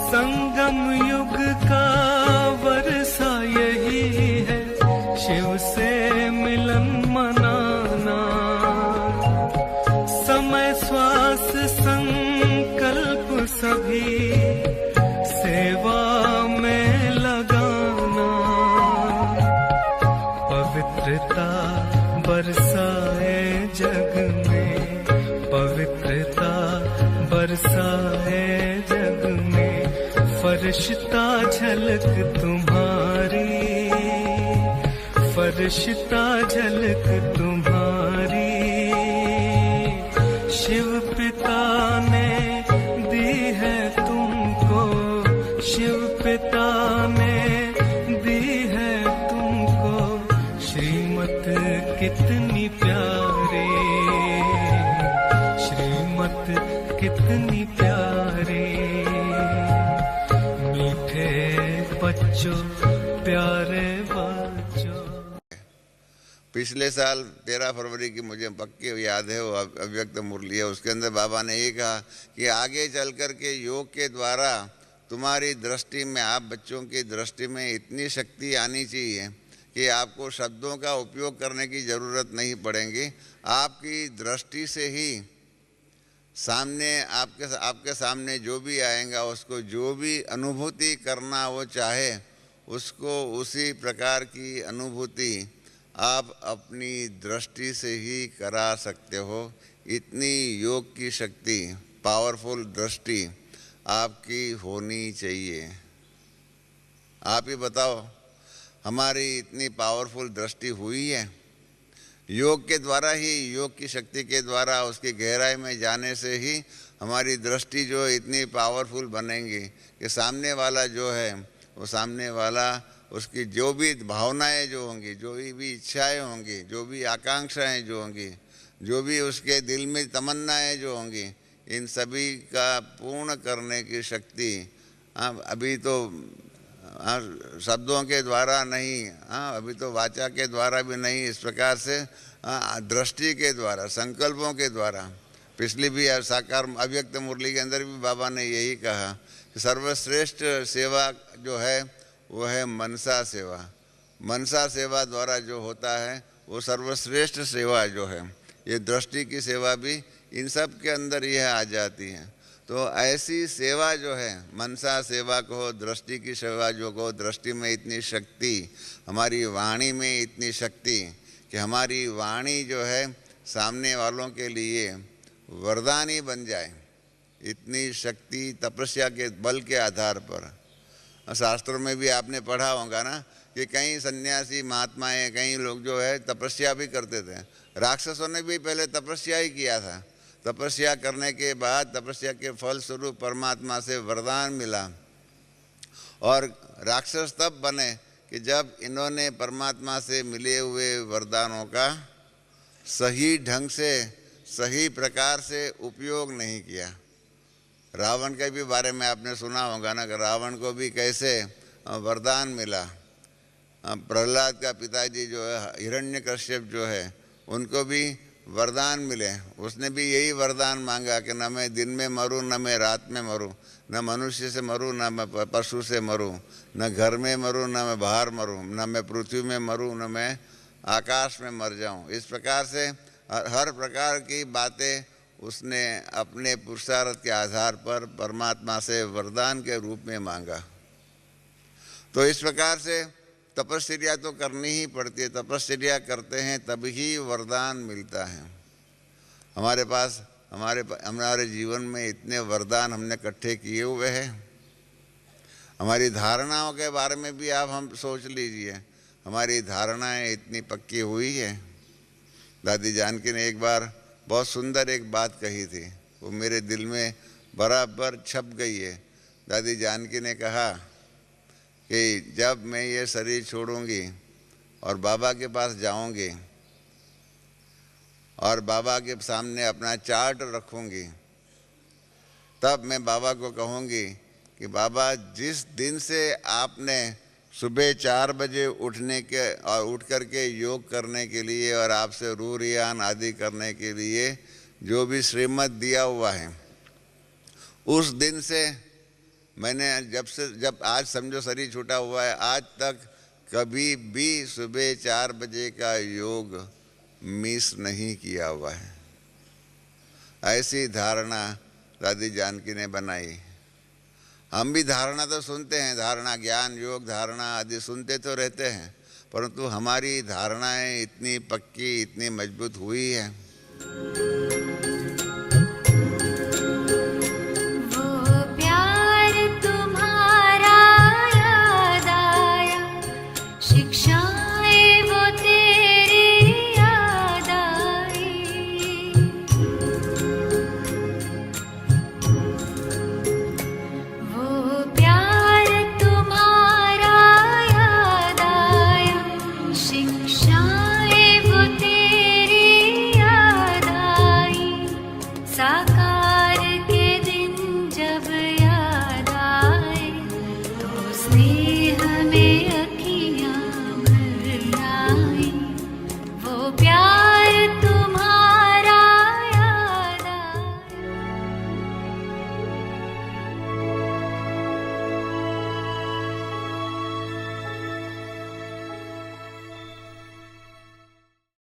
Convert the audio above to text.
संगम युग का वर्षा यही है, शिव से मिलन मनाना। समय श्वास संकल्प सभी सेवा में लगाना। पवित्रता बरसाए जग में, पवित्रता बरसाए जग में। फरिश्ता झलक तुम्हारी, फरिश्ता झलक तुम्हारी। शिव पिता ने दी है तुमको, शिव पिता ने दी है तुमको श्रीमत कितनी प्यारी, श्रीमत कितनी प्यारी। मीठे बच्चों प्यारे बच्चों। पिछले साल 13 फरवरी की मुझे पक्की याद है, वो अव्यक्त मुरली है, उसके अंदर बाबा ने ये कहा कि आगे चल कर के योग के द्वारा तुम्हारी दृष्टि में, आप बच्चों की दृष्टि में इतनी शक्ति आनी चाहिए कि आपको शब्दों का उपयोग करने की ज़रूरत नहीं पड़ेगी। आपकी दृष्टि से ही सामने आपके सामने जो भी आएगा उसको जो भी अनुभूति करना वो चाहे उसको उसी प्रकार की अनुभूति आप अपनी दृष्टि से ही करा सकते हो। इतनी योग की शक्ति, पावरफुल दृष्टि आपकी होनी चाहिए। आप ही बताओ, हमारी इतनी पावरफुल दृष्टि हुई है? योग के द्वारा ही, योग की शक्ति के द्वारा, उसकी गहराई में जाने से ही हमारी दृष्टि जो इतनी पावरफुल बनेगी कि सामने वाला जो है, वो सामने वाला, उसकी जो भी भावनाएं जो होंगी, जो भी इच्छाएं होंगी, जो भी आकांक्षाएं जो होंगी, जो भी उसके दिल में तमन्नाएं जो होंगी, इन सभी का पूर्ण करने की शक्ति अभी तो शब्दों के द्वारा नहीं, अभी तो वाचा के द्वारा भी नहीं, इस प्रकार से दृष्टि के द्वारा, संकल्पों के द्वारा। पिछली भी साकार अव्यक्त मुरली के अंदर भी बाबा ने यही कहा कि सर्वश्रेष्ठ सेवा जो है वो है मनसा सेवा। मनसा सेवा द्वारा जो होता है वो सर्वश्रेष्ठ सेवा जो है, ये दृष्टि की सेवा भी इन सब के अंदर यह आ जाती है। तो ऐसी सेवा जो है, मनसा सेवा को, दृष्टि की सेवा जो को, दृष्टि में इतनी शक्ति, हमारी वाणी में इतनी शक्ति कि हमारी वाणी जो है सामने वालों के लिए वरदान ही बन जाए। इतनी शक्ति तपस्या के बल के आधार पर। शास्त्रों में भी आपने पढ़ा होगा ना कि कई सन्यासी महात्माएं, कई लोग जो है तपस्या भी करते थे। राक्षसों ने भी पहले तपस्या ही किया था। तपस्या करने के बाद तपस्या के फल स्वरूप परमात्मा से वरदान मिला और राक्षस तब बने कि जब इन्होंने परमात्मा से मिले हुए वरदानों का सही ढंग से, सही प्रकार से उपयोग नहीं किया। रावण के भी बारे में आपने सुना होगा ना कि रावण को भी कैसे वरदान मिला। प्रहलाद का पिताजी जो है हिरण्यकश्यप जो है, उनको भी वरदान मिले। उसने भी यही वरदान मांगा कि न मैं दिन में मरूं, न मैं रात में मरूं, न मनुष्य से मरूं, न मैं पशु से मरूं, न घर में मरूं, न मैं बाहर मरूं, न मैं पृथ्वी में मरूं, न मैं आकाश में मर जाऊं। इस प्रकार से हर प्रकार की बातें उसने अपने पुरुषार्थ के आधार पर परमात्मा से वरदान के रूप में मांगा। तो इस प्रकार से तपस्या तो करनी ही पड़ती है। तपस्या करते हैं तभी वरदान मिलता है। हमारे पास हमारे जीवन में इतने वरदान हमने इकट्ठे किए हुए हैं। हमारी धारणाओं के बारे में भी आप हम सोच लीजिए, हमारी धारणाएं इतनी पक्की हुई है। दादी जानकी ने एक बार बहुत सुंदर एक बात कही थी, वो मेरे दिल में बराबर छप गई है। दादी जानकी ने कहा कि जब मैं ये शरीर छोड़ूंगी और बाबा के पास जाऊंगी और बाबा के सामने अपना चार्ट रखूंगी, तब मैं बाबा को कहूंगी कि बाबा, जिस दिन से आपने सुबह 4 बजे उठने के और उठ करके योग करने के लिए और आपसे रूरियान आदि करने के लिए जो भी श्रीमत दिया हुआ है, उस दिन से मैंने जब आज समझो शरीर छूटा हुआ है, आज तक कभी भी सुबह 4 बजे का योग मिस नहीं किया हुआ है। ऐसी धारणा दादी जानकी ने बनाई। हम भी धारणा तो सुनते हैं, धारणा ज्ञान योग धारणा आदि सुनते तो रहते हैं, परंतु हमारी धारणाएं इतनी पक्की इतनी मजबूत हुई है।